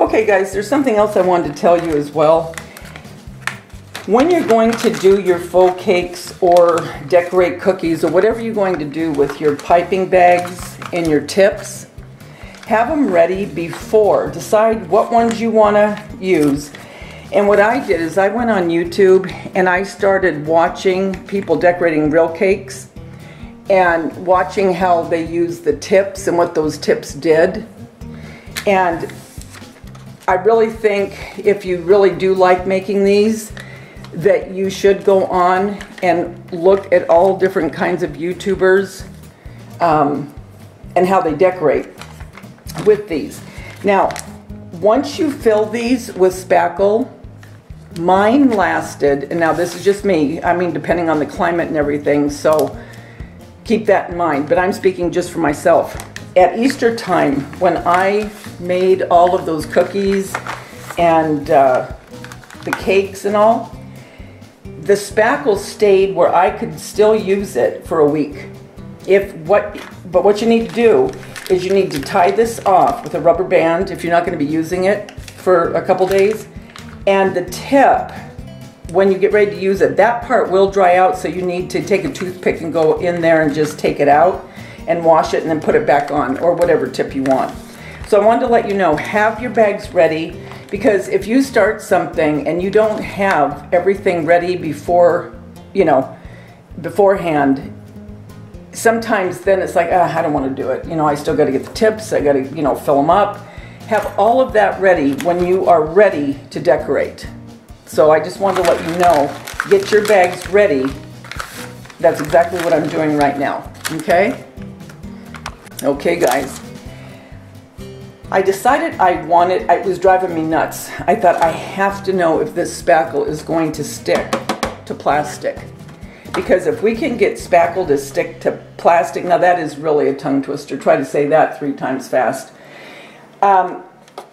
Okay guys, there's something else I wanted to tell you as well. When you're going to do your faux cakes or decorate cookies or whatever you're going to do with your piping bags and your tips, have them ready before. Decide what ones you want to use. And what I did is I went on YouTube and I started watching people decorating real cakes and watching how they use the tips and what those tips did. And I really think if you really do like making these, that you should go on and look at all different kinds of YouTubers and how they decorate with these. Now, once you fill these with Spackle, mine lasted, and now this is just me, I mean depending on the climate and everything, so keep that in mind, but I'm speaking just for myself. At Easter time, when I made all of those cookies and the cakes and all, the Spackle stayed where I could still use it for a week. But what you need to do is you need to tie this off with a rubber band if you're not going to be using it for a couple days. And the tip, when you get ready to use it, that part will dry out, so you need to take a toothpick and go in there and just take it out and wash it and then put it back on, or whatever tip you want. So I wanted to let you know, have your bags ready, because if you start something and you don't have everything ready before, you know, beforehand, sometimes then it's like, I don't want to do it. You know, I still got to get the tips, I got to, you know, fill them up. Have all of that ready when you are ready to decorate. So I just wanted to let you know, get your bags ready. That's exactly what I'm doing right now, okay? Okay guys, I decided it was driving me nuts. I thought I have to know if this Spackle is going to stick to plastic. Because if we can get Spackle to stick to plastic, now that is really a tongue twister. Try to say that 3 times fast. I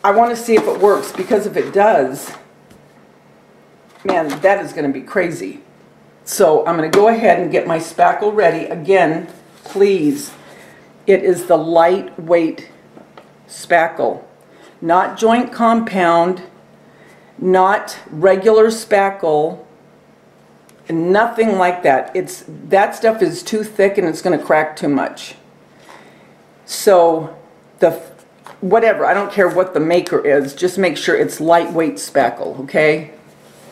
want to see if it works, because if it does, man, that is going to be crazy. So I'm going to go ahead and get my Spackle ready. Again, please, it is the lightweight Spackle, not joint compound, not regular Spackle, nothing like that. That stuff is too thick and it's going to crack too much. So whatever, I don't care what the maker is, just make sure it's lightweight Spackle, okay?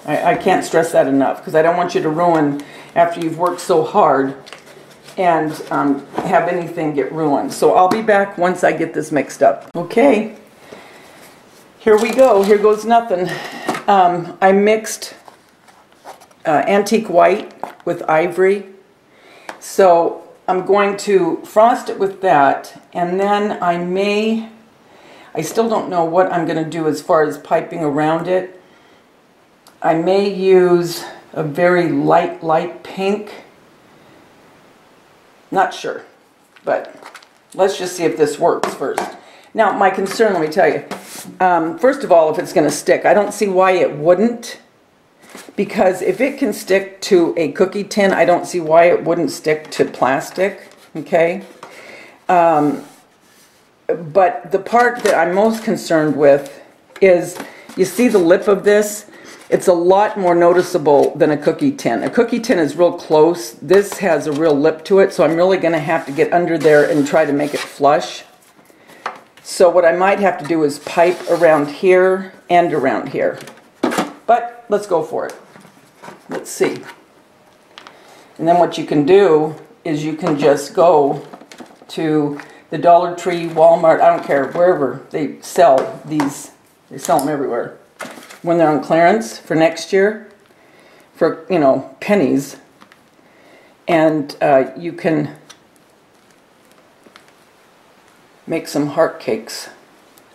I can't stress that enough, because I don't want you to ruin after you've worked so hard and have anything get ruined. So I'll be back once I get this mixed up. Okay, here we go. Here goes nothing. I mixed antique white with ivory. So I'm going to frost it with that, and then I still don't know what I'm going to do as far as piping around it. I may use a very light pink. Not sure, but let's just see if this works first. Now, my concern, let me tell you, first of all, if it's going to stick, I don't see why it wouldn't, because if it can stick to a cookie tin, I don't see why it wouldn't stick to plastic, okay? But the part that I'm most concerned with is, you see the lip of this? It's a lot more noticeable than a cookie tin. A cookie tin is real close. This has a real lip to it, so I'm really going to have to get under there and try to make it flush. So what I might have to do is pipe around here and around here. But let's go for it. Let's see. And then what you can do is you can just go to the Dollar Tree, Walmart, I don't care, wherever they sell these. They sell them everywhere. When they're on clearance for next year, for, you know, pennies, and you can make some heart cakes.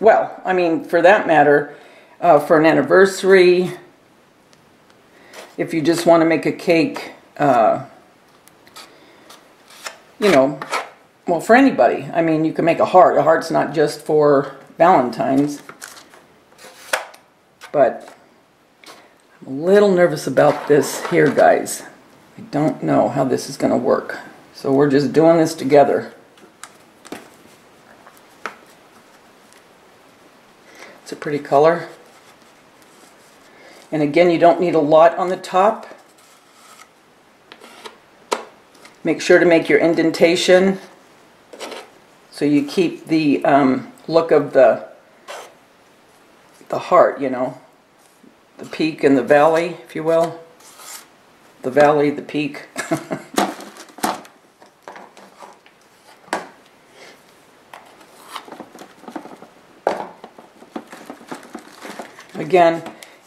Well, I mean, for that matter, for an anniversary, if you just want to make a cake, you know, well, for anybody. I mean, you can make a heart. A heart's not just for Valentine's. But I'm a little nervous about this here, guys. I don't know how this is going to work. So we're just doing this together. It's a pretty color. And again, you don't need a lot on the top. Make sure to make your indentation so you keep the look of the heart, you know, the peak and the valley, if you will. The valley, the peak. Again,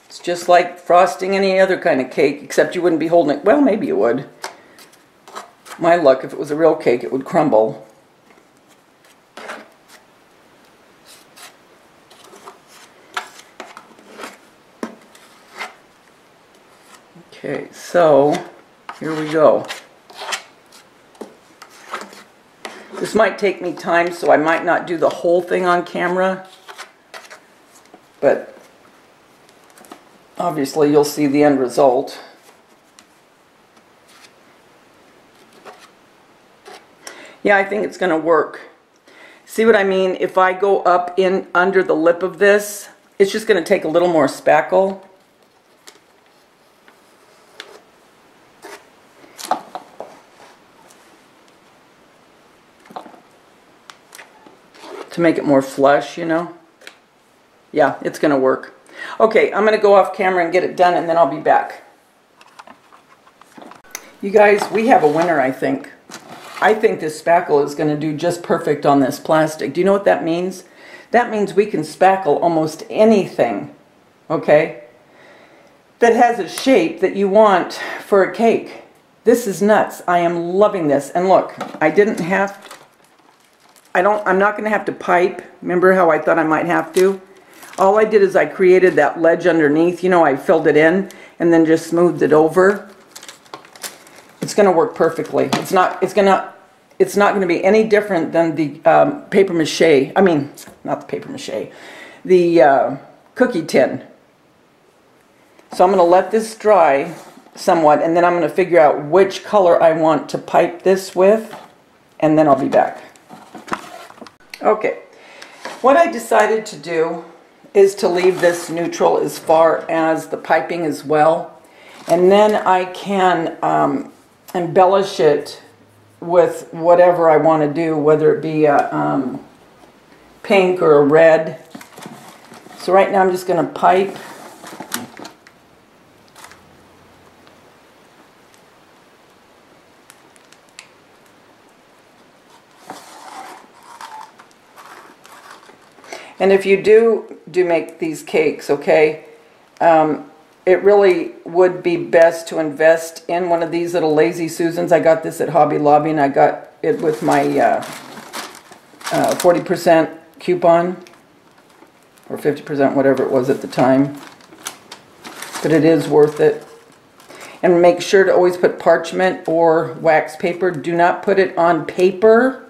it's just like frosting any other kind of cake, except you wouldn't be holding it. Well, maybe you would. My luck, if it was a real cake, it would crumble. Okay, so here we go. This might take me time, so I might not do the whole thing on camera, but obviously you'll see the end result. Yeah, I think it's going to work. See what I mean? If I go up in under the lip of this, it's just going to take a little more spackle. To make it more flush, you know? Yeah, it's going to work. Okay, I'm going to go off camera and get it done, and then I'll be back. You guys, we have a winner, I think. I think this spackle is going to do just perfect on this plastic. Do you know what that means? That means we can spackle almost anything, okay, that has a shape that you want for a cake. This is nuts. I am loving this. And look, I didn't have to, I'm not going to have to pipe. Remember how I thought I might have to? All I did is I created that ledge underneath. You know, I filled it in and then just smoothed it over. It's going to work perfectly. It's not going to be any different than the paper mache. I mean, not the paper mache. The cookie tin. So I'm going to let this dry somewhat, and then I'm going to figure out which color I want to pipe this with, and then I'll be back. Okay. What I decided to do is to leave this neutral as far as the piping as well, and then I can embellish it with whatever I want to do, whether it be a pink or a red. So right now I'm just going to pipe. And if you do make these cakes, okay, it really would be best to invest in one of these little Lazy Susans. I got this at Hobby Lobby, and I got it with my 40% coupon, or 50%, whatever it was at the time. But it is worth it. And make sure to always put parchment or wax paper. Do not put it on paper.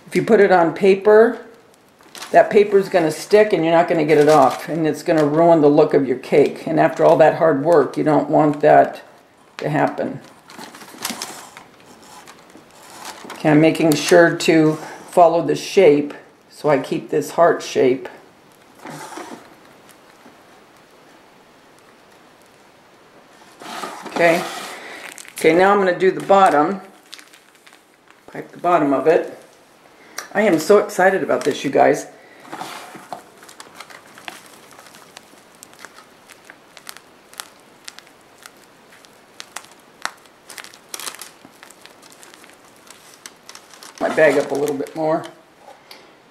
If you put it on paper, that paper is going to stick and you're not going to get it off, and it's going to ruin the look of your cake. And after all that hard work, you don't want that to happen. Okay, I'm making sure to follow the shape, so I keep this heart shape. Okay. Okay, now I'm going to do the bottom. Pipe the bottom of it. I am so excited about this, you guys. My bag up a little bit more.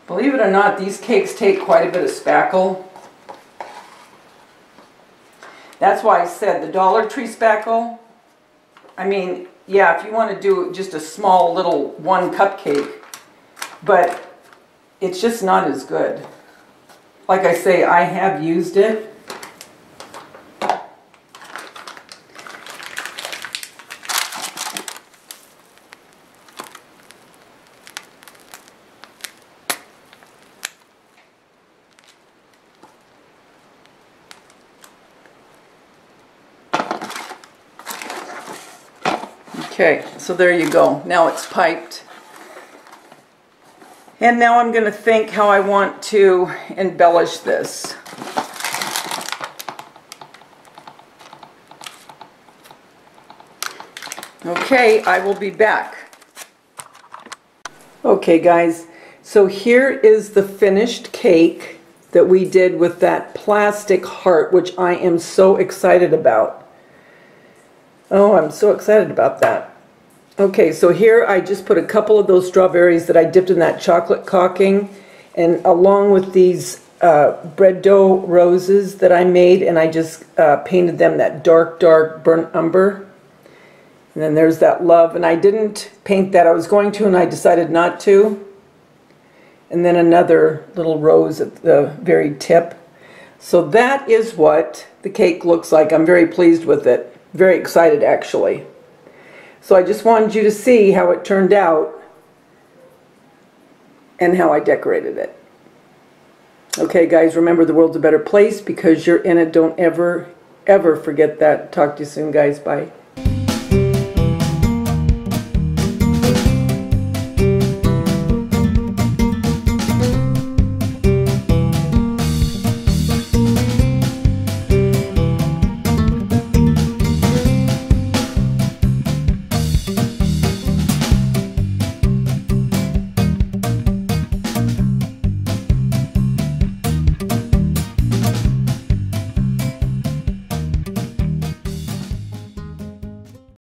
Believe it or not, these cakes take quite a bit of spackle. That's why I said the Dollar Tree spackle. I mean, yeah, if you want to do just a small little one cupcake, but it's just not as good. Like I say, I have used it. Okay, so there you go. Now it's piped. And now I'm going to think how I want to embellish this. Okay, I will be back. Okay guys, so here is the finished cake that we did with that plastic heart, which I am so excited about. Oh, I'm so excited about that. Okay, so here I just put a couple of those strawberries that I dipped in that chocolate caulking, and along with these bread dough roses that I made, and I just painted them that dark burnt umber. And then there's that love, and I didn't paint that. I was going to, and I decided not to. And then another little rose at the very tip. So that is what the cake looks like. I'm very pleased with it. Very excited, actually. So I just wanted you to see how it turned out and how I decorated it. Okay, guys, remember the world's a better place because you're in it. Don't ever, ever forget that. Talk to you soon, guys. Bye.